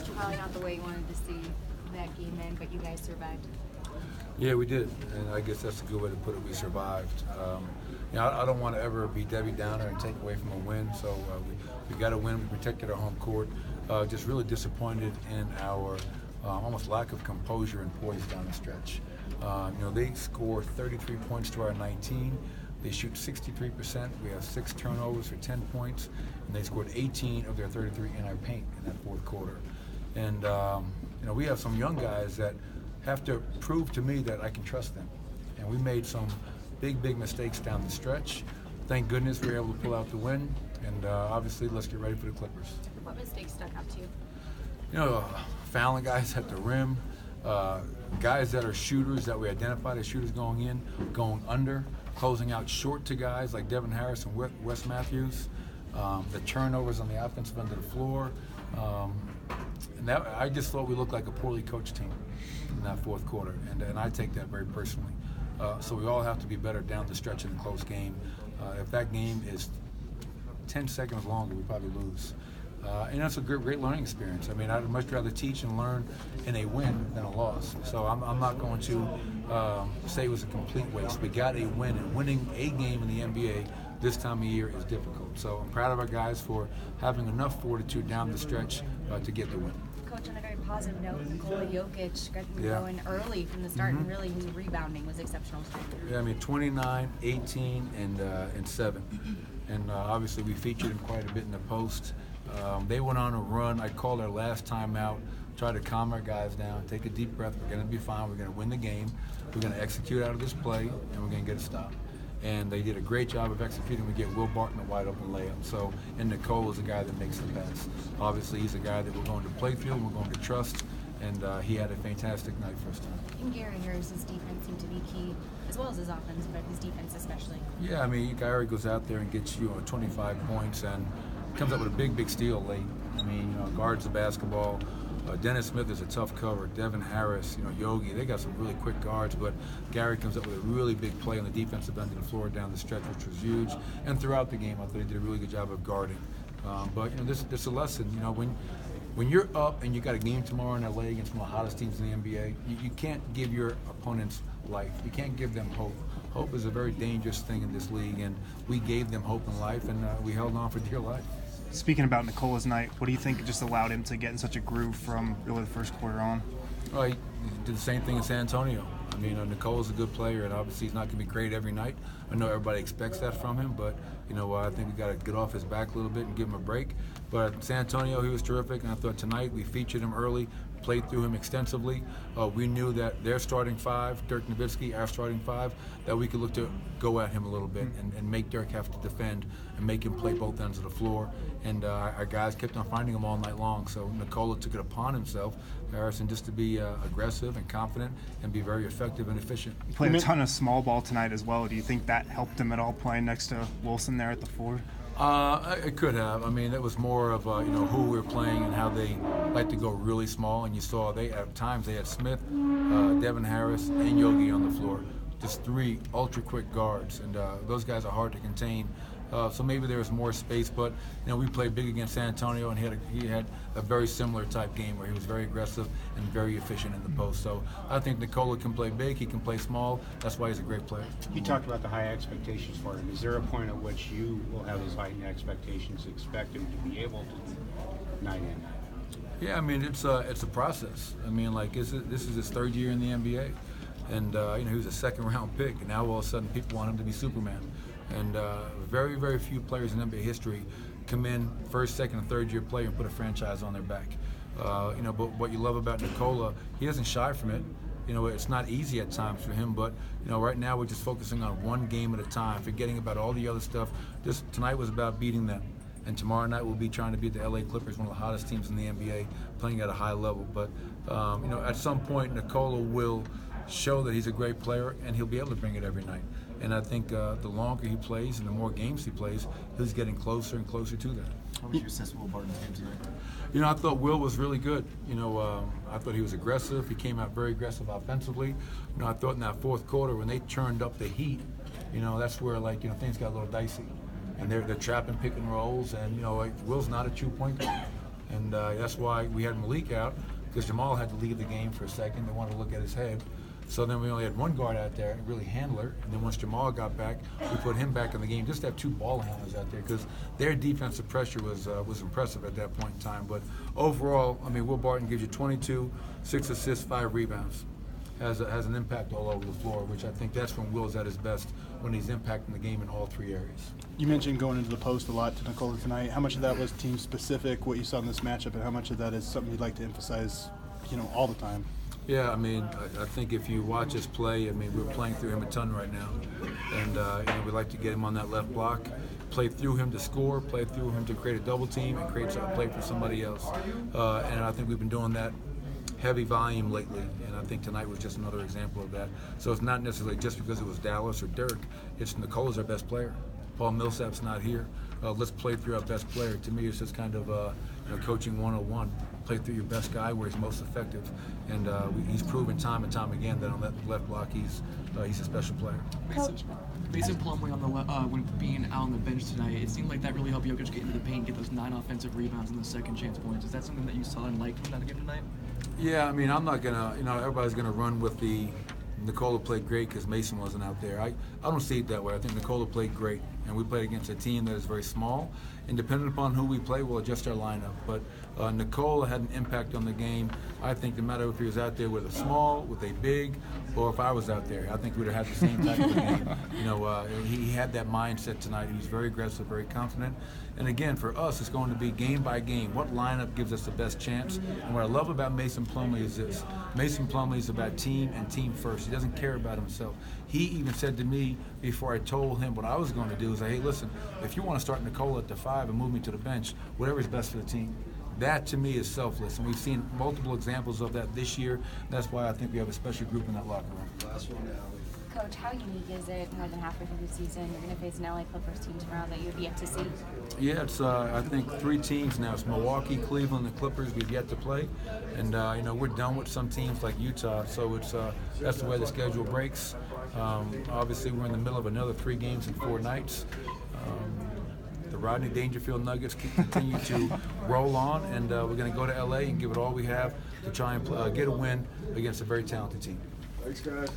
coach, probably not the way you wanted to see that game end, but you guys survived. Yeah, we did, and I guess that's a good way to put it. We survived. I don't want to ever be Debbie Downer and take away from a win, so we got to win. We protected our home court. Just really disappointed in our almost lack of composure and poise down the stretch. They score 33 points to our 19. They shoot 63%. We have 6 turnovers for 10 points, and they scored 18 of their 33 in our paint in that fourth quarter. And we have some young guys that have to prove to me that I can trust them. And we made some big mistakes down the stretch. Thank goodness we were able to pull out the win. And obviously, let's get ready for the Clippers. What mistakes stuck out to you? Fouling guys at the rim, guys that are shooters that we identified as shooters going in, going under, closing out short to guys like Devin Harris and Wes Matthews, the turnovers on the offensive end of the floor. And that, I just thought we looked like a poorly coached team in that fourth quarter, and I take that very personally. So we all have to be better down the stretch in a close game. If that game is 10 seconds longer, we probably lose. And that's a great learning experience. I mean, I'd much rather teach and learn in a win than a loss. So I'm not going to say it was a complete waste. We got a win, and winning a game in the NBA this time of year is difficult. So I'm proud of our guys for having enough fortitude down the stretch to get the win. Coach, on a very positive note, Nikola Jokic got going early from the start, and really his rebounding was exceptional. Yeah, I mean, 29, 18, and 7. And obviously we featured him quite a bit in the post. They went on a run. I called our last time out, tried to calm our guys down, take a deep breath. We're going to be fine. We're going to win the game. We're going to execute out of this play, and we're going to get a stop. And they did a great job of executing. We get Will Barton a wide open layup. So, and Nicole is a guy that makes the pass. Obviously, he's a guy that we're going to play through and we're going to trust. And he had a fantastic night first time. And Gary Harris's defense seemed to be key, as well as his offense, but his defense especially. Yeah, I mean, Gary goes out there and gets you 25 points and comes up with a big steal late. I mean, guards the basketball. Dennis Smith is a tough cover. Devin Harris, Yogi, they got some really quick guards, but Gary comes up with a really big play on the defensive end of the floor down the stretch, which was huge. And throughout the game, I thought he did a really good job of guarding. But this is a lesson. When you're up and you got a game tomorrow in LA against one of the hottest teams in the NBA, you can't give your opponents life. You can't give them hope. Hope is a very dangerous thing in this league, and we gave them hope in life, and we held on for dear life. Speaking about Nicola's night, what do you think just allowed him to get in such a groove from really the first quarter on? Well, he did the same thing in San Antonio. I mean, Nicola's a good player, and obviously he's not going to be great every night. I know everybody expects that from him, but I think we got to get off his back a little bit and give him a break. But at San Antonio, he was terrific, and I thought tonight we featured him early, played through him extensively. We knew that their starting 5, Dirk Nowitzki, our starting 5, that we could look to go at him a little bit and make Dirk have to defend and make him play both ends of the floor. And our guys kept on finding him all night long. So Nikola took it upon himself, Harrison, just to be aggressive and confident and be very effective and efficient. He played a ton of small ball tonight as well. Do you think that helped him at all playing next to Wilson there at the 4? It could have. I mean, that was more of who we were playing and how they like to go really small. And you saw at times they had Smith, Devin Harris, and Yogi on the floor. Just 3 ultra quick guards, and those guys are hard to contain. So maybe there was more space, but we played big against San Antonio, and he had a very similar type game where he was very aggressive and very efficient in the post. So I think Nikola can play big, he can play small. That's why he's a great player. You talked about the high expectations for him. Is there a point at which you will have those heightened expectations, expect him to be able to night in, night out? Yeah, I mean it's a process. I mean, this is his 3rd year in the NBA, and he was a 2nd round pick, and now all of a sudden people want him to be Superman. And very few players in NBA history come in 1st, 2nd, and 3rd year player and put a franchise on their back. But what you love about Nikola, he doesn't shy from it. It's not easy at times for him, but right now we're just focusing on one game at a time, forgetting about all the other stuff. Tonight was about beating them, and tomorrow night we'll be trying to beat the LA Clippers, one of the hottest teams in the NBA, playing at a high level. But at some point Nikola will show that he's a great player, and he'll be able to bring it every night. And I think the longer he plays and the more games he plays, he's getting closer and closer to that. What was your sense of Will Barton's game tonight? I thought Will was really good. I thought he was aggressive. He came out very aggressive offensively. I thought in that fourth quarter when they turned up the heat, that's where things got a little dicey. And they're trapping pick and rolls, and Will's not a true point guard. And that's why we had Malik out, because Jamal had to leave the game for a second. They wanted to look at his head. So then we only had one guard out there, really handler. And then once Jamal got back, we put him back in the game just to have 2 ball handlers out there, because their defensive pressure was impressive at that point in time. But overall, I mean, Will Barton gives you 22, 6 assists, 5 rebounds. Has an impact all over the floor, which I think that's when Will's at his best, when he's impacting the game in all 3 areas. You mentioned going into the post a lot to Nikola tonight. How much of that was team specific, what you saw in this matchup, and how much of that is something you'd like to emphasize, all the time? Yeah, I mean, I think if you watch us play, I mean, we're playing through him a ton right now, and we like to get him on that left block, play through him to score, play through him to create a double team, and create a play for somebody else. And I think we've been doing that heavy volume lately, and I think tonight was just another example of that. So it's not necessarily just because it was Dallas or Dirk. It's Nicola's our best player. Paul Millsap's not here. Let's play through our best player. To me, it's just kind of coaching 101. Play through your best guy where he's most effective, and he's proven time and time again that on that left block he's a special player. Mason Plumlee on the when being out on the bench tonight, it seemed like that really helped Jokic get into the paint, get those 9 offensive rebounds and the second chance points. Is that something that you saw and liked from that game tonight? Yeah, I mean, I'm not gonna, everybody's gonna run with the Nikola played great because Mason wasn't out there. I don't see it that way. I think Nikola played great, and we played against a team that is very small, and depending upon who we play, we'll adjust our lineup. But Nikola had an impact on the game. I think no matter if he was out there with a small, with a big, or if I was out there, I think we'd have had the same type of game. He had that mindset tonight. He was very aggressive, very confident. And again, for us, it's going to be game by game. What lineup gives us the best chance? And what I love about Mason Plumlee is this. Mason Plumlee is about team and team first. He doesn't care about himself. He even said to me before I told him what I was going to do, is hey, listen, if you want to start Nikola at the 5 and move me to the bench, whatever is best for the team. That, to me, is selfless, and we've seen multiple examples of that this year. That's why I think we have a special group in that locker room. Coach, how unique is it more than halfway through the season? You're going to face an LA Clippers team tomorrow that you've yet to see. Yeah, it's I think 3 teams now. It's Milwaukee, Cleveland, and the Clippers we've yet to play. And, we're done with some teams like Utah, so it's that's the way the schedule breaks. Obviously, we're in the middle of another 3 games in 4 nights. The Rodney Dangerfield Nuggets continue to roll on, and we're going to go to LA and give it all we have to try and get a win against a very talented team. Thanks, guys.